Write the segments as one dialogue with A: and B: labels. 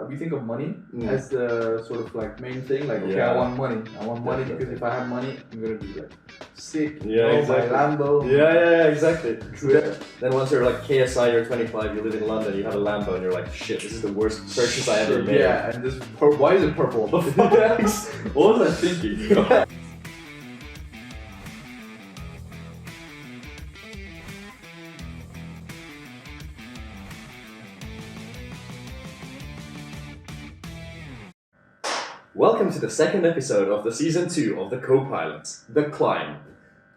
A: we think of money as the sort of like main thing. Like, okay, I want money. I want money because if I have money, I'm gonna be like sick.
B: Yeah, exactly.
A: My Lambo.
B: Yeah, exactly. True. Then once you're like KSI, you're 25, you live in London, you have a Lambo, and you're like, shit, this is the worst purchase I ever made.
A: Yeah, and this why is it purple? What the fuck? What was I thinking?
B: Welcome to the second episode of the season 2 of the Copilots, The Climb.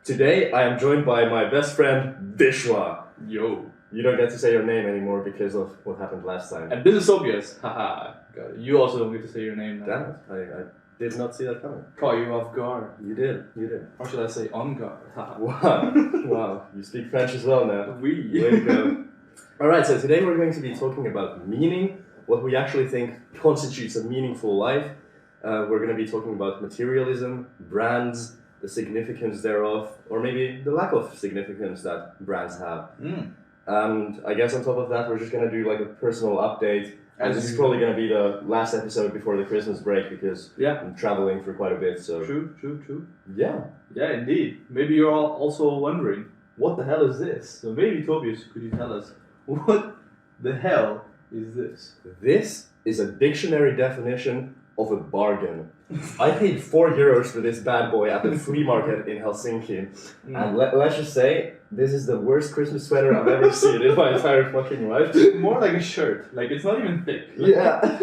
B: Today I am joined by my best friend, Vishwa.
A: Yo.
B: You don't get to say your name anymore because of what happened last time.
A: And this is obvious. Haha. Got it. You also don't get to say your name now.
B: Damn it, I did not see that coming.
A: Caught you off guard.
B: You did.
A: Or should I say on guard? Haha.
B: Wow, you speak French as well now.
A: Oui.
B: Way to go. Alright, so today we're going to be talking about meaning, what we actually think constitutes a meaningful life. We're going to be talking about materialism, brands, the significance thereof, or maybe the lack of significance that brands have. And I guess on top of that, we're just going to do like a personal update. And this is probably going to be the last episode before the Christmas break because I'm traveling for quite a bit. So
A: True.
B: Yeah,
A: indeed. Maybe you're all also wondering, what the hell is this? So maybe Tobias, could you tell us, what the hell is this?
B: This is a dictionary definition of a bargain. I paid €4 for this bad boy at the flea market in Helsinki. And let's just say, this is the worst Christmas sweater I've ever seen in my entire fucking life.
A: More like a shirt. Like, it's not even thick.
B: Yeah.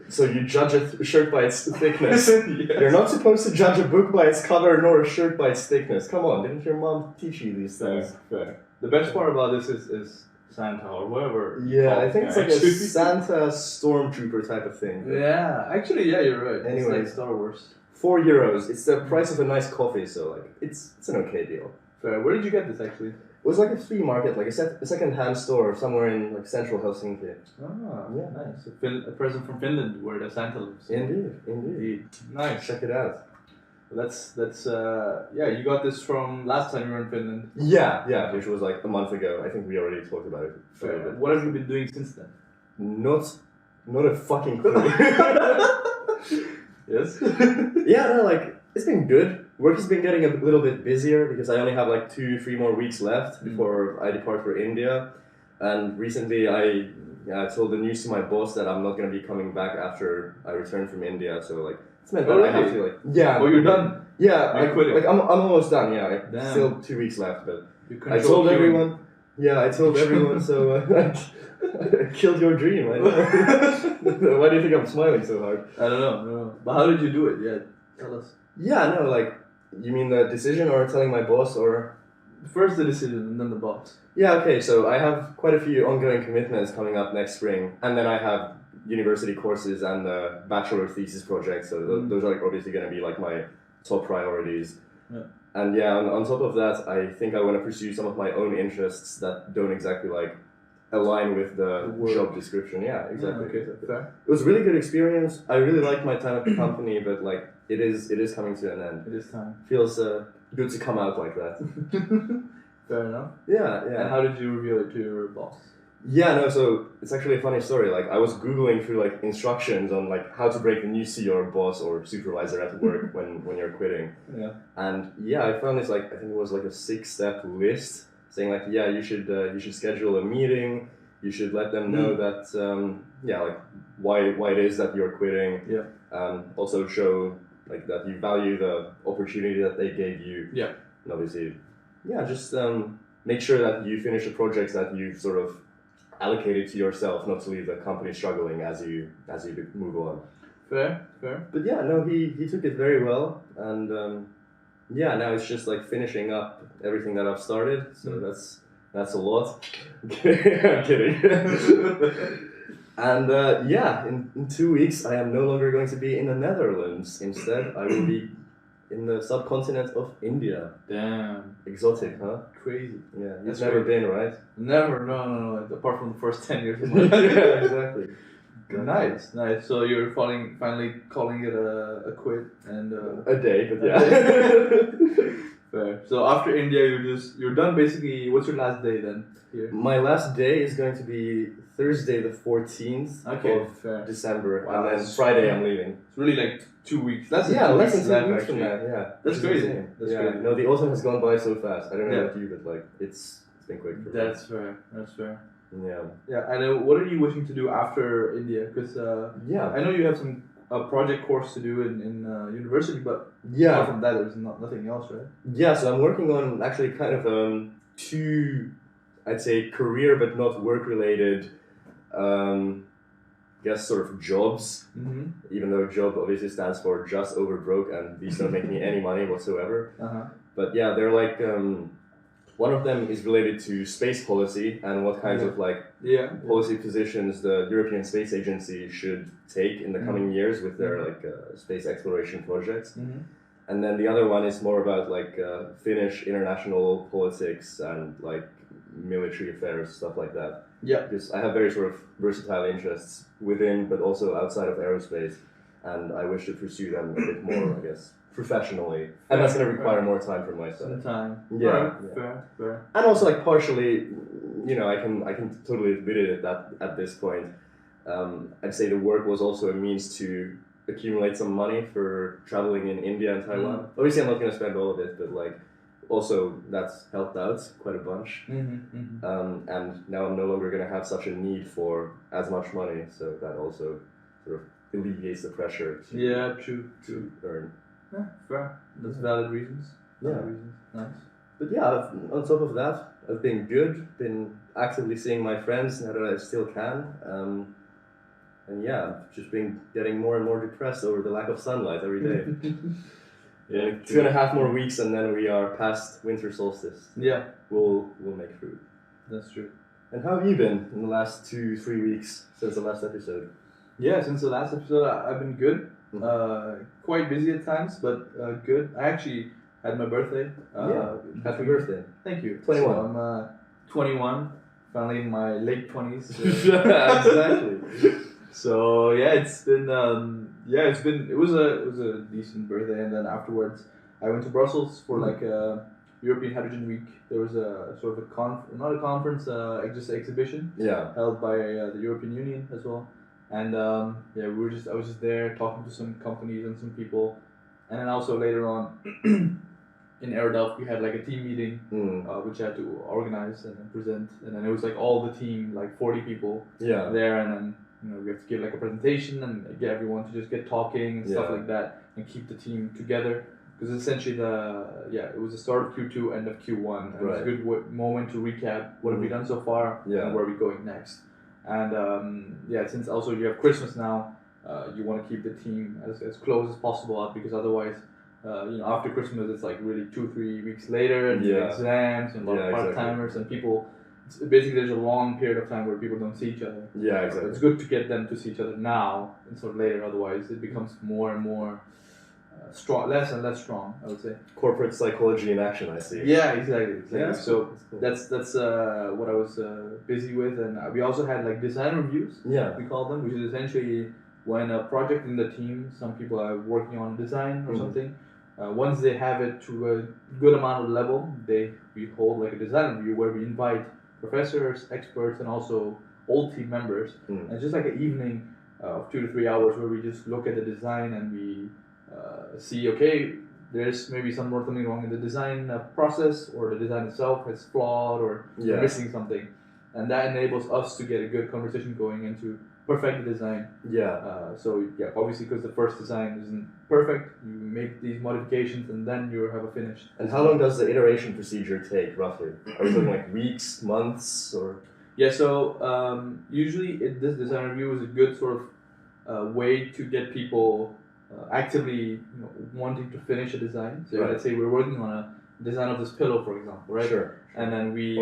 B: So you judge a shirt by its thickness. Yes. You're not supposed to judge a book by its cover nor a shirt by its thickness. Come on, didn't your mom teach you these things?
A: Fair. The best part about this is Santa or whatever.
B: Yeah, I think it's like a Santa stormtrooper type of thing.
A: Yeah, actually, yeah, you're right.
B: Anyway,
A: it's like Star Wars.
B: €4. It's the price of a nice coffee, so like it's an okay deal.
A: Fair. Where did you get this actually?
B: It was like a flea market, like a second-hand store somewhere in like central Helsinki.
A: Ah, yeah, nice. A present from Finland where the Santa lives.
B: Indeed.
A: Nice.
B: Check it out.
A: That's you got this from last time you were in Finland.
B: Yeah, which was like a month ago. I think we already talked about it.
A: Fair. What have you been doing since then?
B: Not a fucking clue.
A: Yes?
B: Yeah, no, like, it's been good. Work has been getting a little bit busier because I only have like 2-3 more weeks left before I depart for India. And recently I told the news to my boss that I'm not going to be coming back after I return from India. So like, it's meant that I have to like... Yeah.
A: Oh, you're done?
B: Yeah,
A: I quit it.
B: Like, I'm almost done, yeah.
A: Damn.
B: Still 2 weeks left, but
A: I
B: told everyone... Yeah, I told everyone, so I killed your dream, I know. Why do you think I'm smiling so hard?
A: I don't know. But how did you do it? Yeah, tell us.
B: Yeah, no, like, you mean the decision or telling my boss or...
A: First the decision and then the boss.
B: Yeah, okay, so I have quite a few ongoing commitments coming up next spring, and then I have university courses and the bachelor thesis project, so those are like obviously going to be like my top priorities. Yeah. And yeah, on top of that, I think I want to pursue some of my own interests that don't exactly like align with the job description. Yeah, exactly.
A: Okay, fair.
B: It was a really good experience. I really liked my time at the company, but like it is coming to an end.
A: It is time.
B: Feels good to come out like that.
A: Fair enough.
B: Yeah.
A: And how did you reveal it to your boss?
B: Yeah, no, so it's actually a funny story. Like, I was Googling through, like, instructions on, like, how to break the news to your boss or supervisor at work when you're quitting. Yeah. And, yeah, I found this, like, I think it was, like, a 6-step list saying, like, yeah, you should schedule a meeting. You should let them know that, like, why it is that you're quitting. Yeah. Also show, like, that you value the opportunity that they gave you. Yeah. And obviously, yeah, just make sure that you finish the projects that you've sort of allocated to yourself, not to leave the company struggling as you move on. Fair. But yeah, no, he took it very well, and now it's just like finishing up everything that I've started. So that's a lot. I'm kidding. And in 2 weeks I am no longer going to be in the Netherlands. Instead, I will be in the subcontinent of India. Damn. Exotic, huh? Crazy. Yeah, you've never been, right? Never, no. Apart from the first 10 years of my life. Yeah, exactly. Nice. So you're finally calling it a quit and... a day, but yeah.
A: Fair. So after India, you're done basically. What's your last day then here?
B: My last day is going to be Thursday the 14th of December,
A: wow,
B: and then Friday I'm leaving.
A: It's really like 2 weeks. Less than
B: less
A: 2
B: than 2
A: weeks
B: from that. Yeah,
A: that's crazy.
B: That's crazy. No, the autumn has gone by so fast. I don't know about you, but like it's been quick. For
A: That's fair. That's fair.
B: Yeah.
A: Yeah, and what are you wishing to do after India? Because I know you have some project course to do in university, but apart from that, there's nothing else, right?
B: Yeah, so I'm working on actually kind of two, I'd say, career but not work related, sort of jobs. Mm-hmm. Even though job obviously stands for just over broke, and these don't make me any money whatsoever. But yeah, they're like. One of them is related to space policy and what kinds of policy positions the European Space Agency should take in the coming years with their space exploration projects. Mm-hmm. And then the other one is more about Finnish international politics and military affairs, stuff like that. Yeah. Because I have very sort of versatile interests within but also outside of aerospace, and I wish to pursue them a bit more, I guess, professionally, and that's going to require more time from my side.
A: Some time.
B: Yeah. Fair. And also, partially, I can totally admit it at this point. I'd say the work was also a means to accumulate some money for traveling in India and Taiwan. Mm-hmm. Obviously, I'm not going to spend all of it, but also that's helped out quite a bunch. Mm-hmm. And now I'm no longer going to have such a need for as much money, so that also sort of alleviates the pressure to earn.
A: Yeah, fair. That's valid reasons. Nice.
B: But yeah, on top of that, I've been good, been actively seeing my friends now that I still can. And yeah, I've just been getting more and more depressed over the lack of sunlight every day. 2.5 more weeks and then we are past winter solstice.
A: Yeah.
B: We'll make fruit.
A: That's true.
B: And how have you been in the last 2-3 weeks since the last episode?
A: Yeah, since the last episode I've been good. Quite busy at times, but good. I actually had my birthday.
B: Happy birthday.
A: Thank you.
B: 21.
A: So I'm 21, finally in my late 20s.
B: Exactly.
A: So yeah, it was a decent birthday, and then afterwards I went to Brussels for European Hydrogen Week. There was a sort of not a conference, just an exhibition held by the European Union as well. And I was just there talking to some companies and some people, and then also later on in Aerodelft we had a team meeting, which I had to organize and then present, and then it was all the team, 40 people there, and then we have to give a presentation and get everyone to just get talking and stuff like that, and keep the team together, because essentially it was the start of Q2, end of Q1, and it was a good moment to recap what have we done so far and where are we going next. And since also you have Christmas now, you want to keep the team as close as possible, because otherwise, after Christmas it's really 2-3 weeks later, and exams and a lot of part-timers and people. Basically, there's a long period of time where people don't see each other.
B: Yeah, exactly.
A: So it's good to get them to see each other now instead of later. Otherwise, it becomes more and more strong, less and less strong, I would say.
B: Corporate psychology in action, I see.
A: Yeah, exactly.
B: Yeah,
A: so
B: cool.
A: That's what I was busy with, and we also had design reviews.
B: Yeah.
A: We call them, which is essentially when a project in the team, some people are working on design or something. Once they have it to a good amount of level, we hold a design review where we invite professors, experts, and also old team members. And it's just an evening of 2 to 3 hours where we just look at the design and we see, okay, there's maybe something wrong in the design process, or the design itself is flawed, or missing something. And that enables us to get a good conversation going and to perfect the design. Obviously, because the first design isn't perfect, you make these modifications and then you have a finished.
B: And how long does the iteration procedure take, roughly? Are we talking weeks, months, or?
A: Yeah, so usually this design review is a good sort of way to get people actively wanting to finish a design. So let's say we're working on a design of this pillow, for example, right?
B: Sure.
A: And then we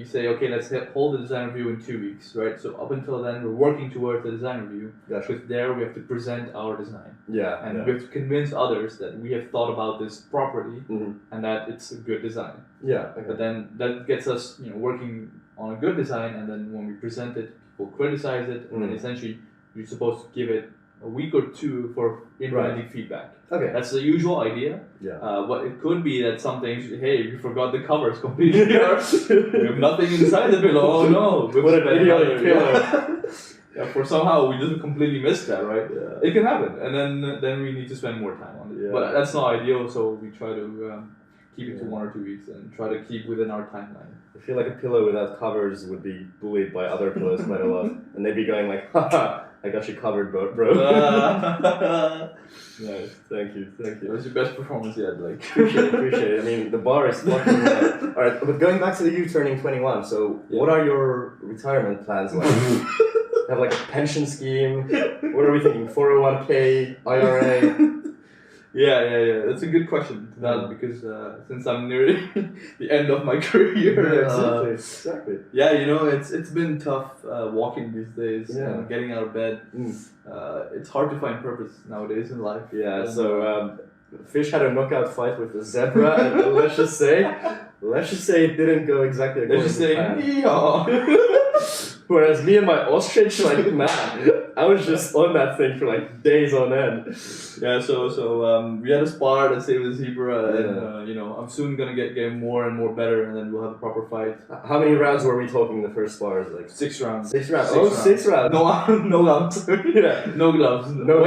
A: say, okay, let's hold the design review in 2 weeks, right? So up until then, we're working towards the design review. Because there we have to present our design. And we have to convince others that we have thought about this properly and that it's a good design. But then that gets us, working on a good design, and then when we present it, people criticize it, and then essentially you're supposed to give it a week or two for implementing feedback.
B: Okay.
A: That's the usual idea.
B: Yeah.
A: But it could be that some things, hey, you forgot the covers completely. We have nothing inside the pillow. Oh no.
B: What an idiotic pillow.
A: Yeah, for somehow we just completely missed that, right? Yeah. It can happen, and then we need to spend more time on it. Yeah. But that's not ideal, so we try to keep it to 1 or 2 weeks and try to keep within our timeline.
B: I feel like a pillow without covers would be bullied by other pillows quite a lot, and they'd be going like, haha, I got you covered, bro. Nice, thank you.
A: It was your best performance yet, like.
B: Appreciate it. I mean, the bar is fucking Alright, but going back to you turning 21, so what are your retirement plans like? Have like a pension scheme? What are we thinking? 401k, IRA?
A: Yeah. That's a good question to that because since I'm near the end of my career,
B: exactly.
A: Yeah, it's been tough walking these days and getting out of bed. It's hard to find purpose nowadays in life.
B: Yeah. So Fish had a knockout fight with a zebra, and let's just say it didn't go exactly according to plan. Whereas me and my ostrich, like, man, I was just on that thing for like days on end.
A: Yeah, so we had a spar that saved the zebra, and I'm soon gonna get more and more better, and then we'll have a proper fight.
B: How many rounds were we talking the first spars? Like
A: 6 rounds.
B: 6 rounds. 6 rounds.
A: No gloves.
B: Yeah.
A: No gloves.
B: No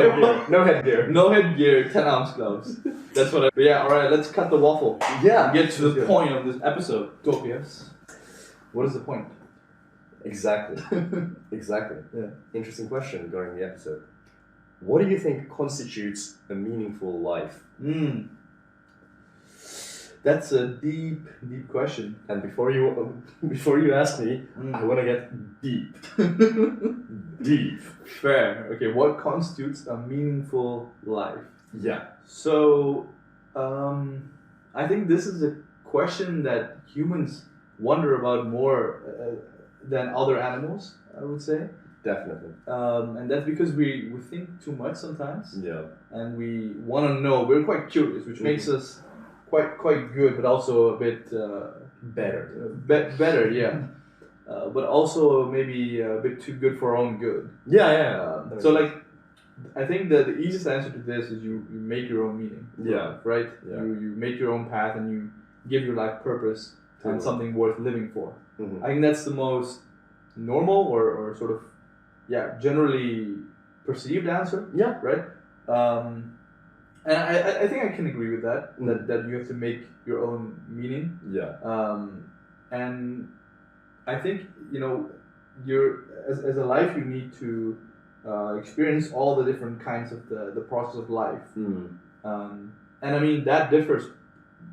B: headgear.
A: No headgear. 10-ounce gloves. That's what. But yeah. All right. Let's cut the waffle.
B: Yeah.
A: Get to the point of this episode. Topias. What is the point?
B: Exactly. Yeah. Interesting question regarding the episode. What do you think constitutes a meaningful life?
A: That's a deep question.
B: And before you ask me, I want to get deep. Deep.
A: Fair. Okay. What constitutes a meaningful life?
B: Yeah.
A: So, I think this is a question that humans wonder about more than other animals, I would say.
B: Definitely.
A: And that's because we think too much sometimes.
B: Yeah.
A: And we want to know. We're quite curious, which makes us quite good, but also a bit
B: better.
A: Better, yeah. But also maybe a bit too good for our own good.
B: Yeah.
A: So like, I think that the easiest answer to this is you make your own meaning.
B: Yeah.
A: Right.
B: Yeah.
A: You make your own path and you give your life purpose and something worth living for.
B: Mm-hmm.
A: I think that's the most normal or sort of generally perceived answer.
B: Yeah.
A: Right. And I think I can agree with that. That you have to make your own meaning.
B: Yeah.
A: And I think you're as a life you need to experience all the different kinds of the process of life. And I mean that differs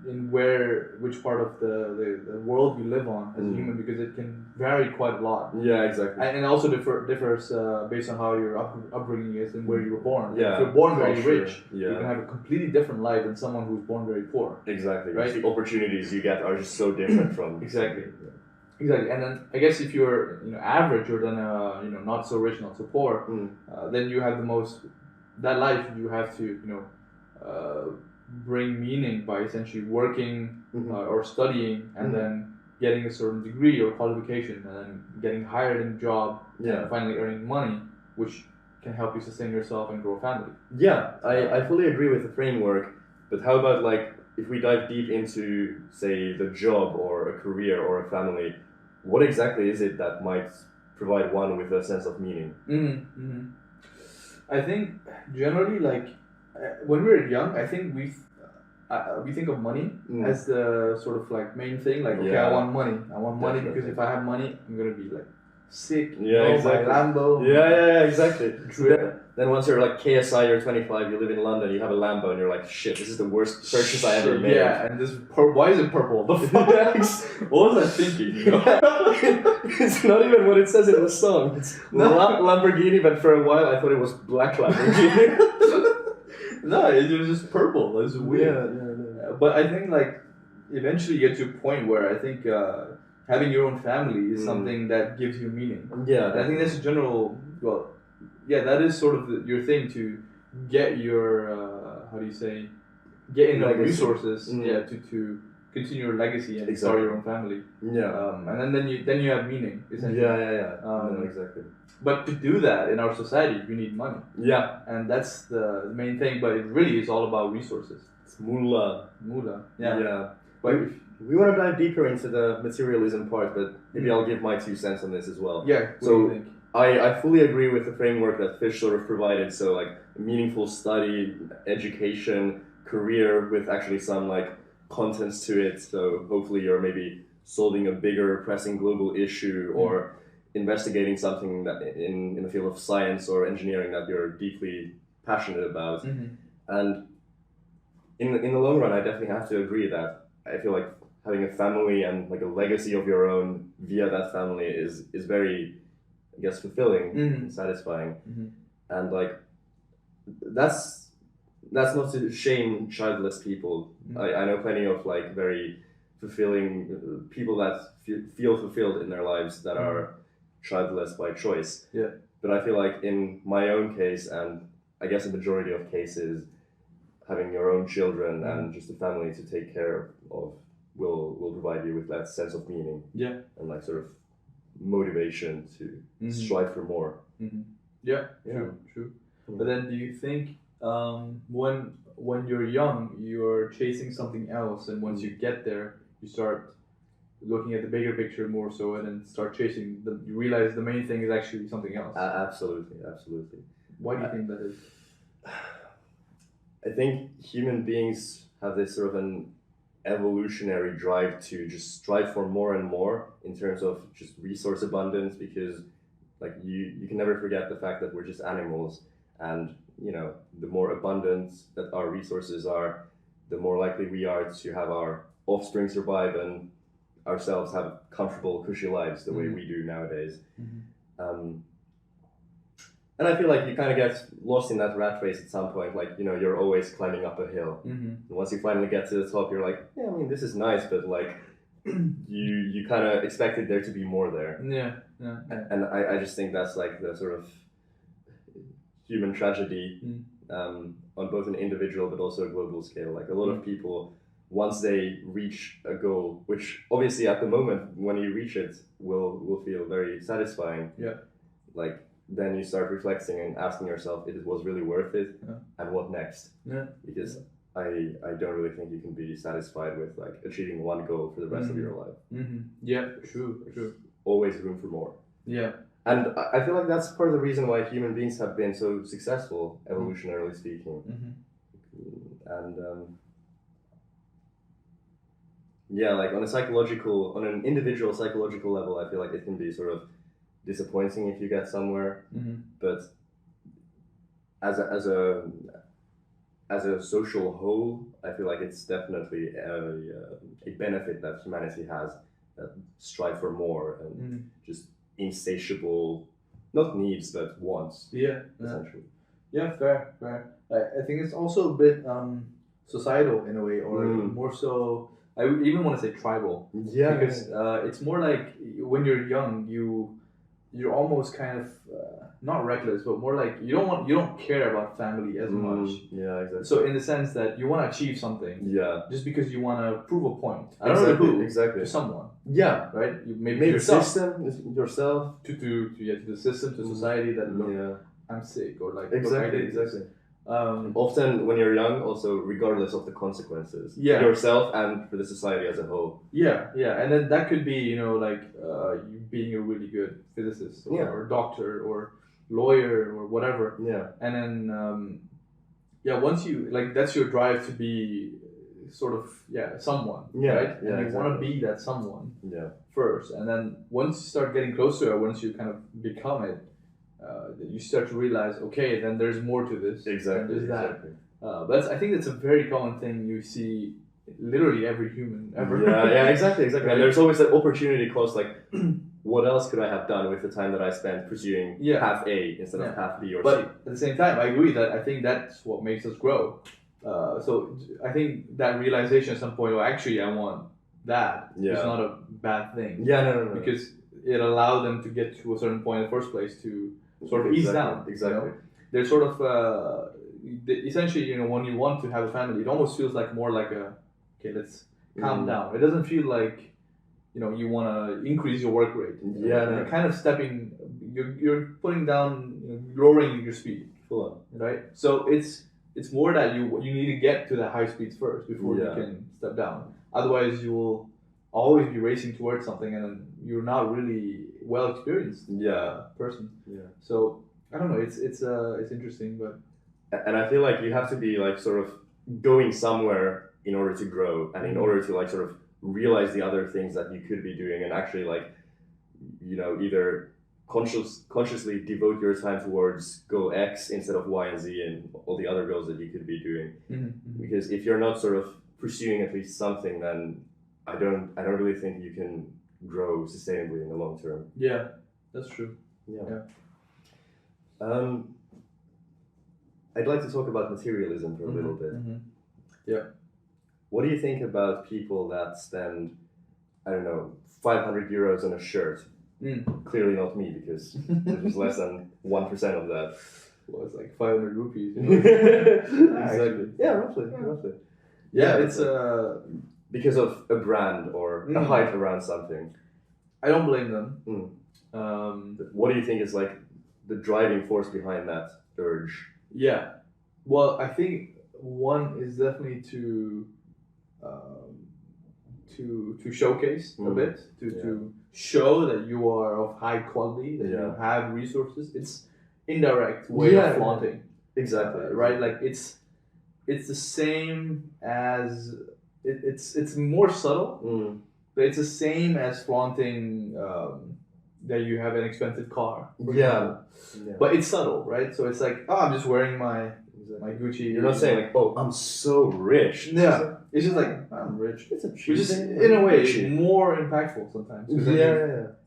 A: in which part of the world you live on as a human, because it can vary quite a lot.
B: Yeah, exactly.
A: And also differs based on how your upbringing is and where you were born.
B: Yeah.
A: If you're born very rich,
B: you
A: can have a completely different life than someone who's born very poor.
B: Exactly.
A: Right?
B: The opportunities you get are just so different from.
A: Exactly. Exactly, and then I guess if you're average or then not so rich, not so poor, then you have that life you have to bring meaning by essentially working or studying and then getting a certain degree or qualification and then getting hired in a job and finally earning money, which can help you sustain yourself and grow a family.
B: Yeah, I fully agree with the framework, but how about like if we dive deep into say the job or a career or a family, what exactly is it that might provide one with a sense of meaning?
A: I think generally, like when we're young, I think we think of money as the sort of like main thing. Like, okay, I want money. I want money because if I have money, I'm gonna be like sick.
B: Exactly.
A: My Lambo.
B: Yeah, exactly. Then once you're like KSI, you're 25, you live in London, you have a Lambo, and you're like, shit, this is the worst purchase I ever made.
A: Yeah, and why is it purple? The fuck? What was I thinking?
B: It's not even what it says in the song. It's Lamborghini, but for a while I thought it was black Lamborghini.
A: No, it was just purple. It's weird. Yeah. But I think like eventually you get to a point where I think having your own family is something that gives you meaning. Yeah. And I think that's a general. Well, yeah, that is sort of your thing to get your get enough resources. To continue your legacy and start your own family.
B: Yeah.
A: And then you have meaning, essentially.
B: Yeah. No, exactly.
A: But to do that in our society, you need money.
B: Yeah.
A: And that's the main thing. But it really is all about resources.
B: It's moolah.
A: Yeah.
B: Yeah. But we want to dive deeper into the materialism part, but maybe I'll give my 2 cents on this as well.
A: Yeah. What do you think?
B: I fully agree with the framework that Fish sort of provided. So like meaningful study, education, career with actually some like contents to it. So hopefully you're maybe solving a bigger pressing global issue or investigating something that in the field of science or engineering that you're deeply passionate about. And in the long run, I definitely have to agree that I feel like having a family and like a legacy of your own via that family is very, I guess, fulfilling and satisfying. And like that's not to shame childless people. I know plenty of like very fulfilling people that feel fulfilled in their lives that are childless by choice.
A: Yeah.
B: But I feel like in my own case, and I guess a majority of cases, having your own children and just a family to take care of will provide you with that sense of meaning.
A: Yeah.
B: And like sort of motivation to strive for more.
A: Yeah. True. But then, do you think when you're young, you're chasing something else, and once you get there, you start looking at the bigger picture more so, and then start chasing you realize the main thing is actually something else.
B: Absolutely.
A: Why do you think that is?
B: I think human beings have this sort of an evolutionary drive to just strive for more and more in terms of just resource abundance, because like you can never forget the fact that we're just animals, and you know, the more abundant that our resources are, the more likely we are to have our offspring survive and ourselves have comfortable, cushy lives the way we do nowadays. And I feel like you kind of get lost in that rat race at some point. Like, you know, you're always climbing up a hill. And once you finally get to the top, you're like, yeah, I mean, this is nice, but like, you kind of expected there to be more there.
A: Yeah.
B: And I just think that's like the sort of human tragedy on both an individual but also a global scale. Like a lot of people, once they reach a goal, which obviously at the moment when you reach it will feel very satisfying.
A: Yeah.
B: Like, then you start reflecting and asking yourself if it was really worth it and what next.
A: Yeah.
B: Because I don't really think you can be satisfied with like achieving one goal for the rest of your life.
A: Yeah, true.
B: Always room for more.
A: Yeah.
B: And I feel like that's part of the reason why human beings have been so successful, evolutionarily speaking. And yeah, like on an individual psychological level, I feel like it can be sort of disappointing if you get somewhere, but as a social whole, I feel like it's definitely a benefit that humanity has, that strive for more and just insatiable, not needs but wants.
A: Yeah,
B: essentially.
A: Yeah, fair. I think it's also a bit societal in a way, or more so. I would even want to say tribal.
B: Yeah,
A: because it's more like when you're young, you're almost kind of not reckless, but more like you don't care about family as much.
B: Yeah, exactly.
A: So in the sense that you want to achieve something.
B: Yeah.
A: Just because you want to prove a point. I don't know to who.
B: Exactly.
A: To someone.
B: Yeah.
A: Right. Maybe
B: yourself. Yourself.
A: To the system, to society that look, I'm sick, or like
B: exactly. Often when you're young, also regardless of the consequences, yourself and for the society as a whole.
A: Yeah, and then that could be, you know, like you being a really good physicist or doctor or lawyer or whatever.
B: Yeah.
A: And then once you like, that's your drive to be sort of someone.
B: Yeah.
A: Right.
B: Yeah.
A: And you want to be that someone.
B: Yeah.
A: First, and then once you start getting closer, once you kind of become it. You start to realize, okay, then there's more to this.
B: Exactly.
A: There's that. But I think that's a very common thing you see literally every human ever.
B: Yeah, exactly. Right? And there's always that opportunity cost, like, what else could I have done with the time that I spent pursuing path A instead of path B or C?
A: But at the same time, I agree that I think that's what makes us grow. So I think that realization at some point, well, actually, I want that. It's not a bad thing.
B: Yeah, no.
A: Because it allowed them to get to a certain point in the first place to sort of ease down.
B: Exactly.
A: You know? They're sort of essentially, you know, when you want to have a family, it almost feels like more like let's calm down. It doesn't feel like, you want to increase your work rate.
B: Yeah,
A: you're kind of you're putting down, lowering your speed.
B: Full on.
A: Right? So it's more that you need to get to the high speeds first before you can step down. Otherwise, you will always be racing towards something, and then you're not really well experienced person. Yeah. So I don't know. It's interesting, but
B: and I feel like you have to be like sort of going somewhere in order to grow, and in order to like sort of realize the other things that you could be doing, and actually like either consciously devote your time towards goal X instead of Y and Z and all the other goals that you could be doing. Because if you're not sort of pursuing at least something, then I don't really think you can grow sustainably in the long term.
A: Yeah, that's true. Yeah.
B: I'd like to talk about materialism for a little bit.
A: Yeah.
B: What do you think about people that spend, I don't know, 500 euros on a shirt? Clearly not me, because it was less than 1% of that.
A: Well, it's like 500 rupees.
B: Exactly. Yeah, roughly.
A: Yeah, it's
B: because of a brand or a hype around something.
A: I don't blame them.
B: What do you think is like the driving force behind that urge?
A: Yeah, well, I think one is definitely to showcase a bit, to show that you are of high quality, that you have resources. It's indirect way of flaunting.
B: Exactly.
A: Right? Like it's the same as it's more subtle, but it's the same as flaunting that you have an expensive car.
B: Yeah.
A: But it's subtle, right? So it's like, I'm just wearing my Gucci.
B: You're not saying like, I'm so rich.
A: Yeah. It's just like, I'm rich.
B: It's a
A: which is, in a way, more impactful sometimes.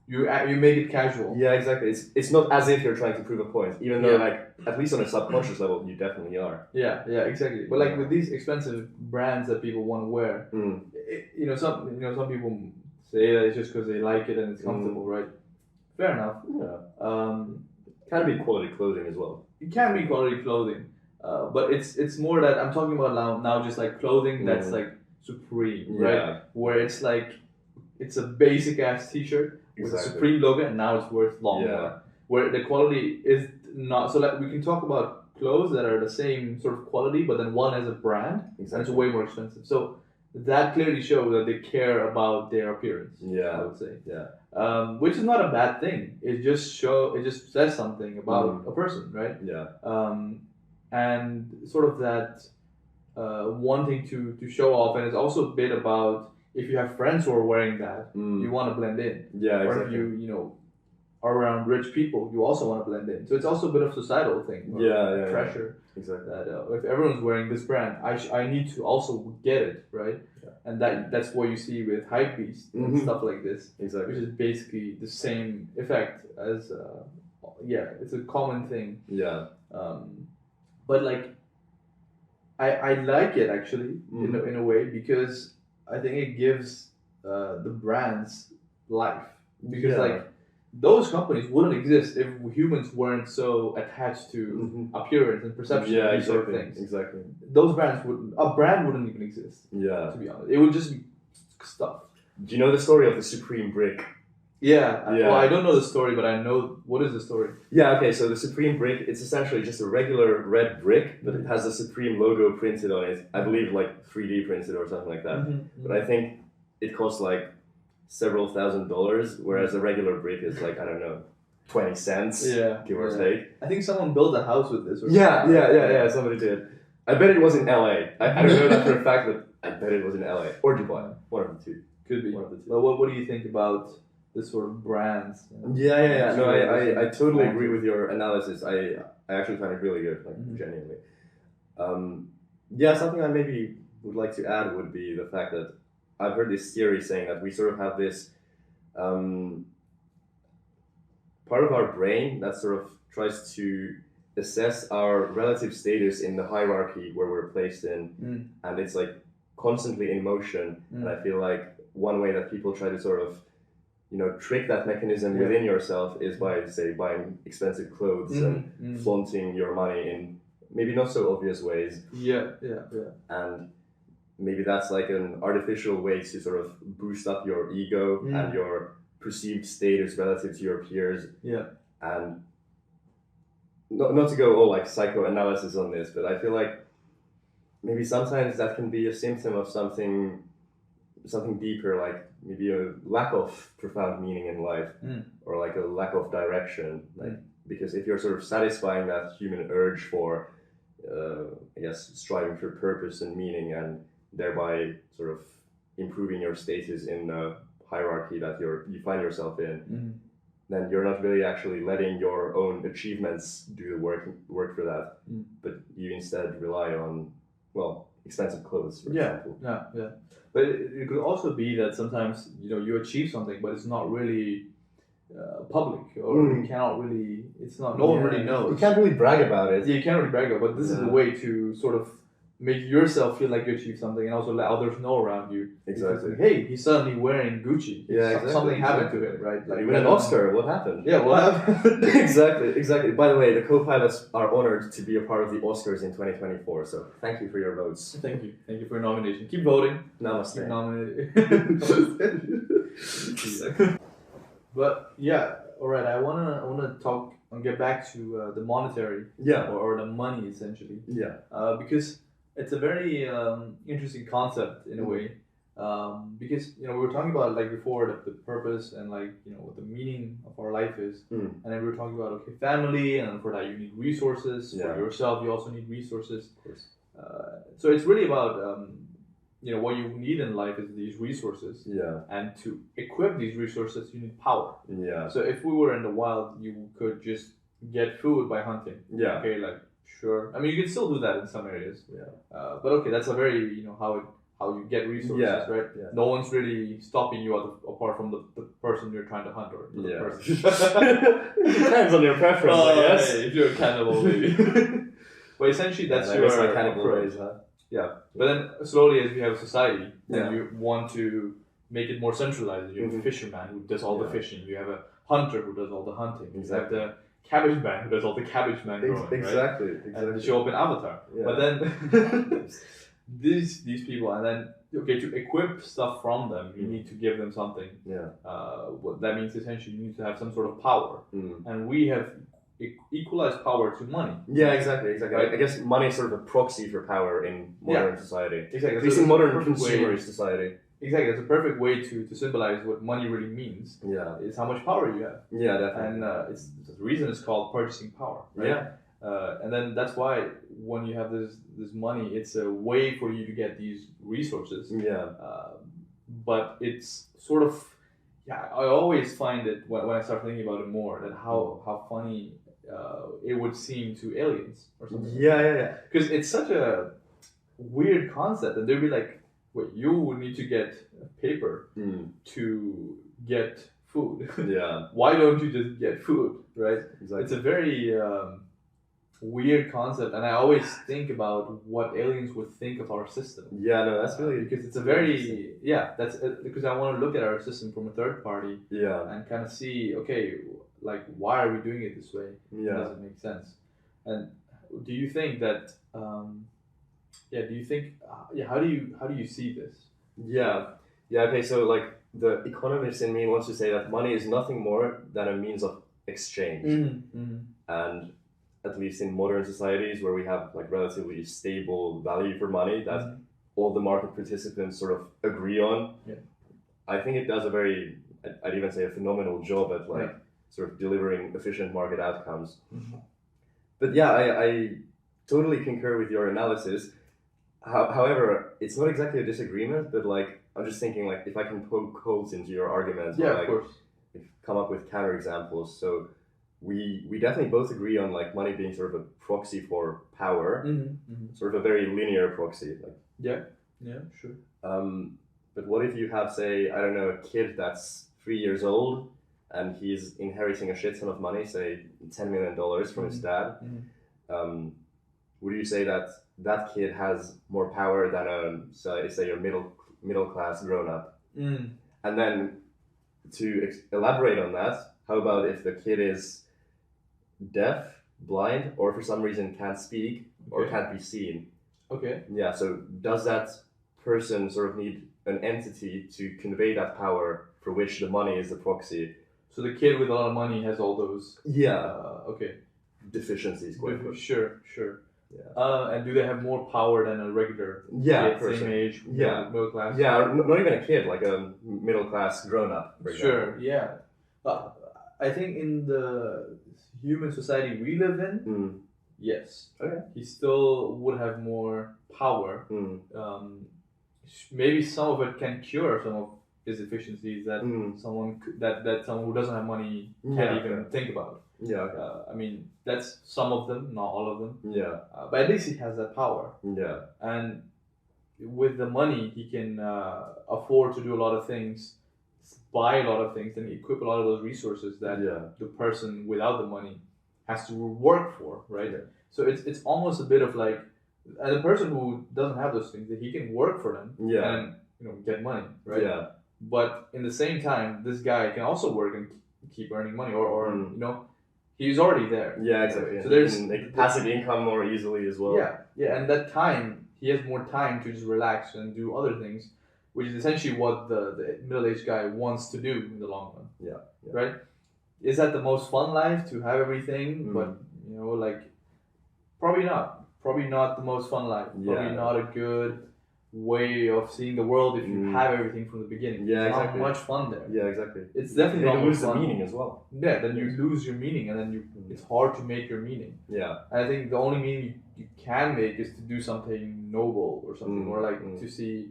A: You make it casual.
B: Yeah, exactly. It's not as if you're trying to prove a point, even though like at least on a subconscious level you definitely are.
A: Yeah, exactly. But like with these expensive brands that people want to wear, some people say that it's just because they like it and it's comfortable, right? Fair enough.
B: Yeah. Can be quality clothing as well.
A: It can be quality clothing, but it's more that I'm talking about now just like clothing that's like supreme, right? Where it's like it's a basic ass T-shirt with a Supreme logo, and now it's worth long more. Where the quality is not so. Like we can talk about clothes that are the same sort of quality, but then one has a brand and it's way more expensive. So that clearly shows that they care about their appearance. I would say. Which is not a bad thing. It just says something about a person, right? And sort of that wanting to show off, and it's also a bit about if you have friends who are wearing that, you want to blend in. Or if you are around rich people, you also want to blend in. So it's also a bit of societal thing. Pressure.
B: Exactly.
A: That if everyone's wearing this brand, I need to also get it, right? And that's what you see with Hypebeast and stuff like this.
B: Exactly.
A: Which is basically the same effect as it's a common thing. But like I like it actually in a way, because I think it gives the brands life, because like those companies wouldn't exist if humans weren't so attached to appearance and perception and these sort of things.
B: Exactly.
A: Those brands a brand wouldn't even exist. To be honest, it would just be stuff.
B: Do you know the story of the Supreme brick?
A: Well, I don't know the story, but I know what is the story.
B: Okay, so the Supreme brick, it's essentially just a regular red brick, but it has the Supreme logo printed on it. I believe like 3D printed or something like that. But I think it costs like several $1,000s, whereas a regular brick is like, I don't know, 20 cents, give or take.
A: I think someone built a house with this.
B: Somebody did. I bet it was in LA. I don't know that for a fact, but I bet it was in LA or Dubai. One of the two.
A: Could be. One of the two. But what do you think about this sort of brands?
B: No, I totally agree with your analysis. I actually find it really good, like genuinely. Something I maybe would like to add would be the fact that I've heard this theory saying that we sort of have this part of our brain that sort of tries to assess our relative status in the hierarchy where we're placed in, and it's like constantly in motion. And I feel like one way that people try to sort of trick that mechanism within yourself is by, say, buying expensive clothes and flaunting your money in maybe not so obvious ways.
A: Yeah.
B: And maybe that's like an artificial way to sort of boost up your ego and your perceived status relative to your peers.
A: Yeah.
B: And not to go all like psychoanalysis on this, but I feel like maybe sometimes that can be a symptom of something deeper, like maybe a lack of profound meaning in life, or like a lack of direction. Like because if you're sort of satisfying that human urge for, I guess, striving for purpose and meaning, and thereby sort of improving your status in the hierarchy that you find yourself in, then you're not really actually letting your own achievements do the work for that, but you instead rely on, well, expensive clothes, for example.
A: Yeah. But it could also be that sometimes, you know, you achieve something, but it's not really public, or you cannot really, it's not, no one really knows.
B: You can't really brag about it.
A: Yeah, you can't really brag about it, but this is a way to sort of make yourself feel like you achieved something, and also let others know around you.
B: Exactly.
A: Because, hey, he's suddenly wearing Gucci.
B: Yeah, exactly.
A: Something happened to him, right?
B: Like, you win an Oscar, what happened?
A: Yeah, what happened?
B: Exactly. By the way, the Copilots are honored to be a part of the Oscars in 2024, so thank you for your votes.
A: Thank you for your nomination. Keep voting.
B: Namaste.
A: Keep nominating. But yeah, all right. I wanna talk and get back to the monetary, or the money essentially.
B: Yeah.
A: Because it's a very interesting concept in a way. Because you know, we were talking about like before the purpose and like, you know, what the meaning of our life is, and then we were talking about family, and for that you need resources. For yourself, you also need resources.
B: Of course.
A: So it's really about you know, what you need in life is these resources.
B: Yeah.
A: And to equip these resources, you need power.
B: Yeah.
A: So if we were in the wild, you could just get food by hunting.
B: Yeah.
A: Okay, like sure. I mean, you can still do that in some areas.
B: Yeah.
A: But okay, that's a very, you know, how you get resources, right?
B: Yeah.
A: No one's really stopping you apart from the person you're trying to hunt, or the person.
B: Depends on your preference, I guess.
A: Hey, if you're a cannibal, maybe. But essentially, that's your
B: like cannibal
A: approach.
B: ways, huh?
A: Yeah, but then slowly as we have a society,
B: Yeah.
A: you want to make it more centralized. You have a fisherman who does all the fishing. You have a hunter who does all the hunting.
B: Exactly.
A: You have the cabbage man who does all the cabbage man growing,
B: Exactly.
A: right? And they show up in Avatar.
B: Yeah.
A: But then these people, and then to equip stuff from them, you need to give them something.
B: Yeah.
A: What that means essentially, you need to have some sort of power,
B: Mm.
A: and we have equalized power to money.
B: Yeah, exactly.
A: Right.
B: I guess money is sort of a proxy for power in modern society.
A: Exactly.
B: At least
A: So
B: in
A: it's a
B: modern
A: perfect
B: consumerist society.
A: Exactly, it's a perfect way to symbolize what money really means.
B: Yeah.
A: Is how much power you have.
B: Yeah, definitely.
A: And it's the reason it's called purchasing power, right?
B: Yeah.
A: And then that's why when you have this money, it's a way for you to get these resources.
B: Yeah.
A: But it's sort of, I always find it when I start thinking about it more, that how funny it would seem to aliens or something.
B: Yeah.
A: Because it's such a weird concept, and they'd be like, wait, you would need to get paper to get food.
B: Yeah.
A: Why don't you just get food, right?
B: Exactly.
A: It's a very weird concept, and I always think about what aliens would think of our system.
B: Yeah, no, that's really
A: because it's a very that's because I want to look at our system from a third party.
B: Yeah.
A: And kind of see, okay, like why are we doing it this way?
B: Yeah.
A: Does it make sense? And do you think that? Do you think? How do you see this?
B: Yeah. Okay. So like the economist in me wants to say that money is nothing more than a means of exchange, and at least in modern societies where we have like relatively stable value for money that all the market participants sort of agree on.
A: Yeah.
B: I think it does a very, I'd even say a phenomenal job at like sort of delivering efficient market outcomes. But yeah, I totally concur with your analysis. However, it's not exactly a disagreement, but like I'm just thinking like if I can poke holes into your arguments, or,
A: of
B: like,
A: course,
B: come up with counterexamples. So we definitely both agree on like money being sort of a proxy for power, sort of a very linear proxy. Like
A: sure.
B: But what if you have, say, I don't know, a kid that's 3 years old and he's inheriting a shit ton of money, say $10 million from his dad? Would you say that that kid has more power than say a middle class grown up? And then to elaborate on that, how about if the kid is deaf, blind, or for some reason can't speak or can't be seen?
A: Okay.
B: Yeah. So does that person sort of need an entity to convey that power for which the money is the proxy.
A: So the kid with a lot of money has all those. Okay.
B: Deficiencies, quite quick.
A: Sure.
B: Yeah.
A: And do they have more power than a regular
B: kid,
A: person. Same age, middle class?
B: Yeah, or not even a kid, like a middle class grown up.
A: Sure, yeah. I think in the human society we live in, yes.
B: Okay.
A: He still would have more power. Maybe some of it can cure some of his deficiencies that someone who doesn't have money can't even think about.
B: Yeah.
A: I mean, that's some of them, not all of them.
B: Yeah.
A: But at least he has that power.
B: Yeah.
A: And with the money, he can afford to do a lot of things, buy a lot of things, and equip a lot of those resources that the person without the money has to work for, right? Yeah. So it's almost a bit of like, and the person who doesn't have those things, that he can work for them and get money, right? Yeah. But in the same time, this guy can also work and keep earning money, or he's already there.
B: Yeah, exactly.
A: So there's
B: passive income more easily as well.
A: Yeah, and that time he has more time to just relax and do other things, which is essentially what the middle-aged guy wants to do in the long run.
B: Yeah.
A: Right? Is that the most fun life, to have everything? But probably not. Probably not the most fun life. Probably not a good way of seeing the world if you have everything from the beginning.
B: Yeah,
A: it's
B: exactly.
A: not much fun there.
B: Yeah, exactly.
A: It's definitely not
B: lose
A: fun.
B: the meaning as well.
A: Yeah, then you lose your meaning, and then it's hard to make your meaning.
B: Yeah.
A: And I think the only meaning you can make is to do something noble or something, or like to see,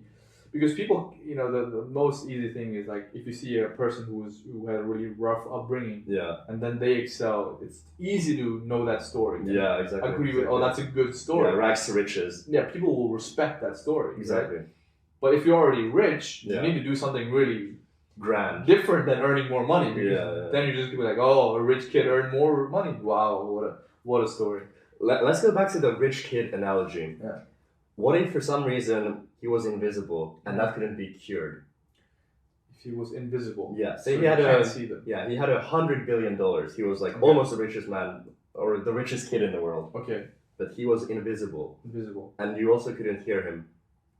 A: because people, the most easy thing is like if you see a person who had a really rough upbringing, and then they excel, it's easy to know that story.
B: Yeah, exactly.
A: Agree with, that's a good story.
B: Yeah, rags to riches.
A: Yeah, people will respect that story.
B: Exactly.
A: Right? But if you're already rich, you need to do something really
B: grand,
A: different than earning more money. Because then you're just gonna be like, oh, a rich kid earned more money. Wow, what a story.
B: Let's go back to the rich kid analogy.
A: Yeah.
B: What if for some reason he was invisible and that couldn't be cured?
A: If he was invisible.
B: Yeah. Say
A: so
B: he had
A: see them.
B: Yeah, he had $100 billion. He was like almost the richest man or the richest kid in the world.
A: Okay.
B: But he was invisible.
A: Invisible.
B: And you also couldn't hear him.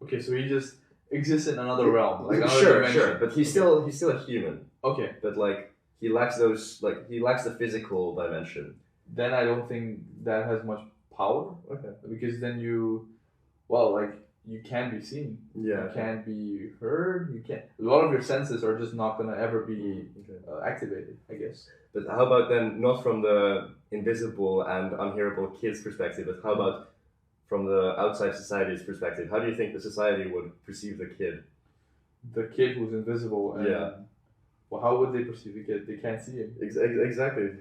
A: Okay, so he just exists in another realm, like another
B: sure,
A: dimension.
B: But he's still a human.
A: Okay.
B: But like he lacks the physical dimension.
A: Then I don't think that has much power.
B: Okay.
A: Because then you can't be seen.
B: Yeah.
A: You can't be heard. You can't. A lot of your senses are just not gonna ever be activated, I guess.
B: But how about then, not from the invisible and unhearable kid's perspective, but how about from the outside society's perspective? How do you think the society would perceive the kid?
A: The kid who's invisible. And, well, how would they perceive the kid? They can't see him.
B: Exactly.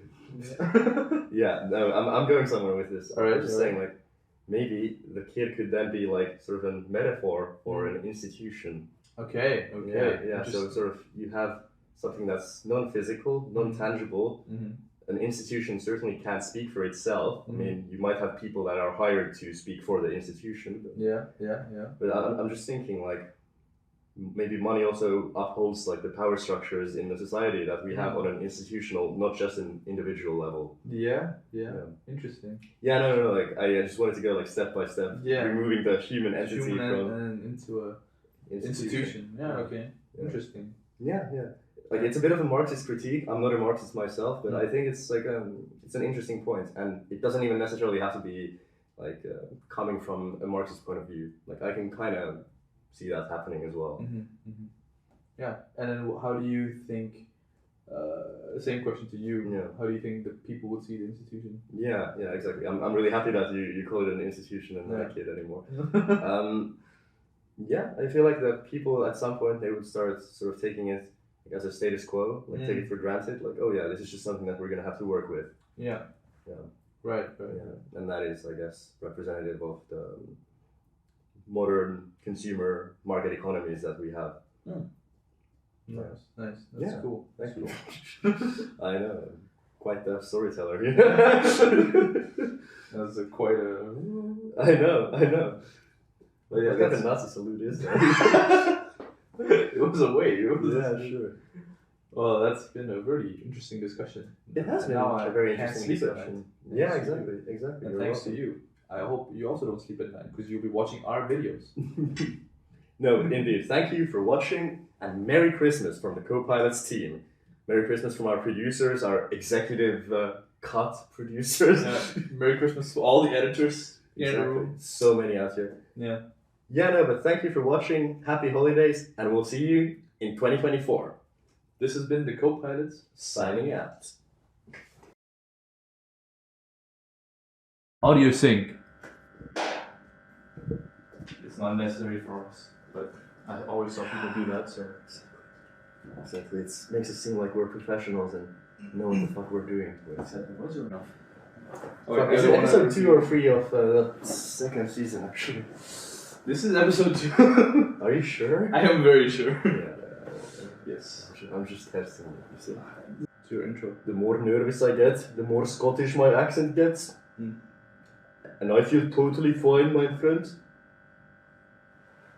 B: Yeah. No, I'm going somewhere with this.
A: All right.
B: I'm just saying, like, maybe the kid could then be like sort of a metaphor for an institution.
A: Okay.
B: Yeah. So sort of you have something that's non-physical, non-tangible. Mm-hmm. An institution certainly can't speak for itself. I mean, you might have people that are hired to speak for the institution. But, But I'm just thinking, like, maybe money also upholds like the power structures in the society that we have on an institutional, not just an individual level.
A: Yeah. Interesting.
B: Yeah, no. Like, I just wanted to go like step by step, removing the human entity
A: into a institution. Yeah. Okay. Interesting.
B: Yeah. Like, it's a bit of a Marxist critique. I'm not a Marxist myself, but I think it's like it's an interesting point, and it doesn't even necessarily have to be like coming from a Marxist point of view. Like, I can kind of see that happening as well.
A: Yeah, and then how do you think? Same question to you.
B: Yeah.
A: How do you think the people would see the institution?
B: Yeah, exactly. I'm really happy that you call it an institution and not a kid anymore. Yeah, I feel like the people at some point they would start sort of taking it as a status quo, like take it for granted, like, oh yeah, this is just something that we're gonna have to work with.
A: Yeah. Right.
B: Yeah. And that is, I guess, representative of the modern consumer market economies that we have.
A: Nice. That's cool.
B: Thank you. I know, quite the storyteller.
A: That's quite a.
B: I know.
A: But yeah,
B: what kind of Nazi salute is that?
A: It was a way.
B: Sure.
A: Well, that's been a very interesting discussion.
B: It has been a very interesting discussion. Yeah, exactly.
A: And thanks to you. I hope you also don't sleep at night because you'll be watching our videos.
B: No, indeed. Thank you for watching, and Merry Christmas from the Copilots team. Merry Christmas from our producers, our executive cut producers.
A: Merry Christmas to all the editors in the
B: Exactly.
A: room.
B: So many out here.
A: Yeah.
B: Yeah, no, but thank you for watching. Happy holidays, and we'll see you in 2024.
A: This has been the Co-Pilots
B: Signing out.
A: Audio sync. It's not necessary for us, but I always saw people do that, so.
B: Exactly. It makes it seem like we're professionals and know what the fuck we're doing.
A: Was there enough?
B: Is it episode 2 or 3 of that second season, actually?
A: This is episode 2.
B: Are you sure?
A: I am very sure.
B: Yeah.
A: Yes.
B: I'm just testing it, you see.
A: It's your intro.
B: The more nervous I get, the more Scottish my accent gets.
A: Mm.
B: And I feel totally fine, my friend.